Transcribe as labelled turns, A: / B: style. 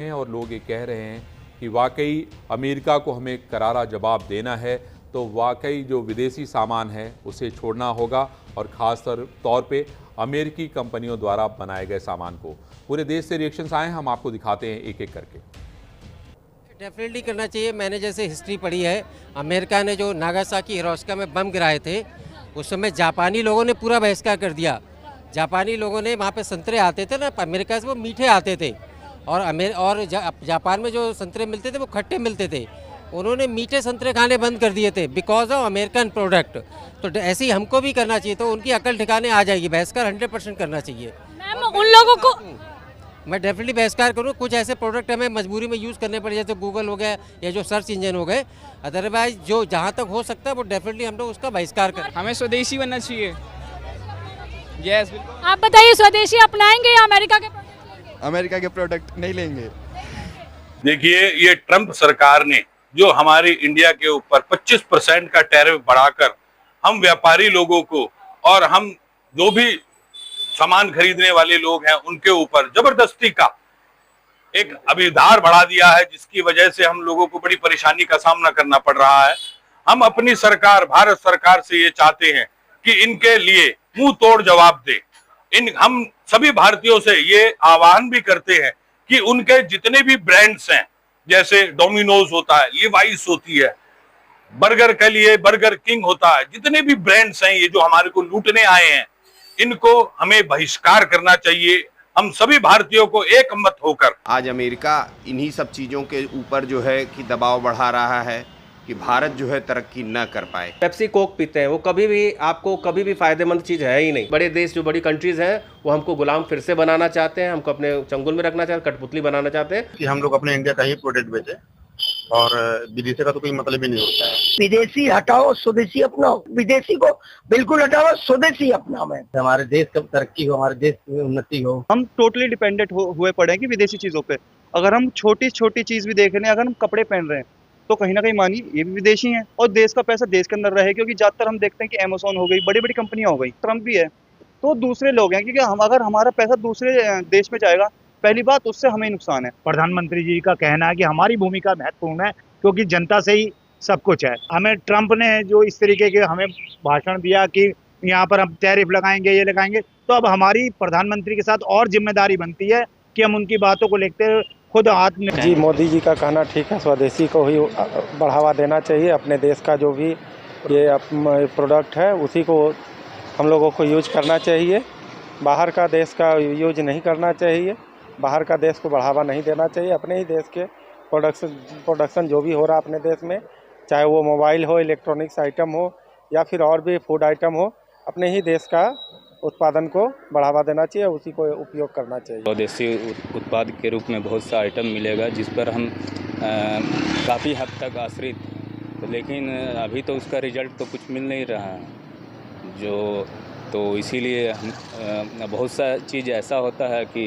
A: हैं और लोग ये कह रहे हैं कि वाकई अमेरिका को हमें करारा जवाब देना है, तो वाकई जो विदेशी सामान है उसे छोड़ना होगा और ख़ास तौर पे अमेरिकी कंपनियों द्वारा बनाए गए सामान को। पूरे देश से रिएक्शंस आए हैं, हम आपको दिखाते हैं एक एक करके।
B: डेफिनेटली करना चाहिए। मैंने जैसे हिस्ट्री पढ़ी है, अमेरिका ने जो नागासाकी हिरोशिमा में बम गिराए थे उस समय जापानी लोगों ने पूरा बहिष्कार कर दिया। जापानी लोगों ने वहाँ पे संतरे आते थे ना अमेरिका से, वो मीठे आते थे और जापान में जो संतरे मिलते थे वो खट्टे मिलते थे। उन्होंने मीठे संतरे खाने बंद कर दिए थे बिकॉज ऑफ अमेरिकन प्रोडक्ट। तो ऐसे ही हमको भी करना चाहिए, तो उनकी अकल ठिकाने आ जाएगी। बहिष्कार 100% करना चाहिए।
C: मैम उन लोगों को
B: मैं डेफिनेटली बहिष्कार करूँ। कुछ ऐसे प्रोडक्ट हमें मजबूरी में यूज़ करने पड़े, जैसे गूगल हो गया या जो सर्च इंजन हो गए। अदरवाइज जो जहाँ तक हो सकता है वो डेफिनेटली हम लोग उसका बहिष्कार करें।
D: हमें स्वदेशी बनना चाहिए। यस, बिल्कुल।
C: आप बताइए, स्वदेशी अपनाएंगे या अमेरिका के प्रोडक्ट?
E: अमेरिका के प्रोडक्ट नहीं लेंगे।
F: देखिए, ये ट्रंप सरकार ने जो हमारी इंडिया के ऊपर 25% का टैरिफ बढ़ाकर हम व्यापारी लोगों को और हम जो भी सामान खरीदने वाले लोग हैं उनके ऊपर जबरदस्ती का एक अभिधार बढ़ा दिया है, जिसकी वजह से हम लोगों को बड़ी परेशानी का सामना करना पड़ रहा है। हम अपनी सरकार, भारत सरकार से ये चाहते हैं कि इनके लिए मुंह तोड़ जवाब दे। हम सभी भारतीयों से ये आह्वान भी करते हैं कि उनके जितने भी ब्रांड्स हैं, जैसे डोमिनोज होता है, लीवाइस होती है, बर्गर के लिए बर्गर किंग होता है, जितने भी ब्रांड्स हैं ये जो हमारे को लूटने आए हैं, इनको हमें बहिष्कार करना चाहिए। हम सभी भारतीयों को एक मत होकर।
G: आज अमेरिका इन्हीं सब चीज़ों के ऊपर जो है कि दबाव बढ़ा रहा है कि भारत जो है तरक्की न कर पाए।
H: पेप्सी कोक पीते हैं, वो कभी भी फायदेमंद चीज़ है ही नहीं। बड़े देश जो बड़ी कंट्रीज हैं वो हमको गुलाम फिर से बनाना चाहते हैं, हमको अपने चंगुल में रखना चाहते हैं, कठपुतली बनाना चाहते हैं
I: कि हम लोग अपने इंडिया का ही प्रोडक्ट बेचें और विदेशी का तो कोई मतलब ही नहीं होता है।
J: विदेशी हटाओ, स्वदेशी अपनाओ। विदेशी को बिल्कुल हटाओ, स्वदेशी अपनाओ। में
I: हमारे देश का तरक्की हो, हमारे देश की उन्नति हो।
K: हम टोटली डिपेंडेंट हुए पड़े हैं कि विदेशी चीज़ों पे। अगर हम छोटी छोटी चीज़ भी देख रहे हैं, अगर हम कपड़े पहन रहे हैं तो कहीं ना कहीं मानिए ये भी विदेशी हैं। और देश का पैसा देश के अंदर रहे, क्योंकि ज़्यादातर हम देखते हैं कि अमेज़न हो गई, बड़ी बड़ी कंपनियां हो गई, ट्रम्प भी है, तो दूसरे लोग हैं। क्योंकि हम अगर हमारा पैसा दूसरे देश में जाएगा, पहली बात उससे हमें नुकसान है।
L: प्रधानमंत्री जी का कहना है कि हमारी भूमिका महत्वपूर्ण है, क्योंकि जनता से ही सब कुछ है। हमें ट्रंप ने जो इस तरीके के हमें भाषण दिया कि यहाँ पर हम टैरिफ लगाएंगे, ये लगाएंगे, तो अब हमारी प्रधानमंत्री के साथ और जिम्मेदारी बनती है कि हम उनकी बातों को लेकर खुद हाथ में।
M: जी, मोदी जी का कहना ठीक है, स्वदेशी को ही बढ़ावा देना चाहिए। अपने देश का जो भी ये प्रोडक्ट है उसी को हम लोगों को यूज करना चाहिए। बाहर का देश का यूज नहीं करना चाहिए, बाहर का देश को बढ़ावा नहीं देना चाहिए। अपने ही देश के प्रोडक्शन जो भी हो रहा है अपने देश में, चाहे वो मोबाइल हो, इलेक्ट्रॉनिक्स आइटम हो या फिर और भी फूड आइटम हो, अपने ही देश का उत्पादन को बढ़ावा देना चाहिए, उसी को उपयोग करना चाहिए।
N: स्वदेशी उत्पाद के रूप में बहुत सा आइटम मिलेगा जिस पर हम काफ़ी हद तक आश्रित, लेकिन अभी तो उसका रिजल्ट तो कुछ मिल नहीं रहा है। तो इसीलिए हम बहुत सा चीज़ ऐसा होता है कि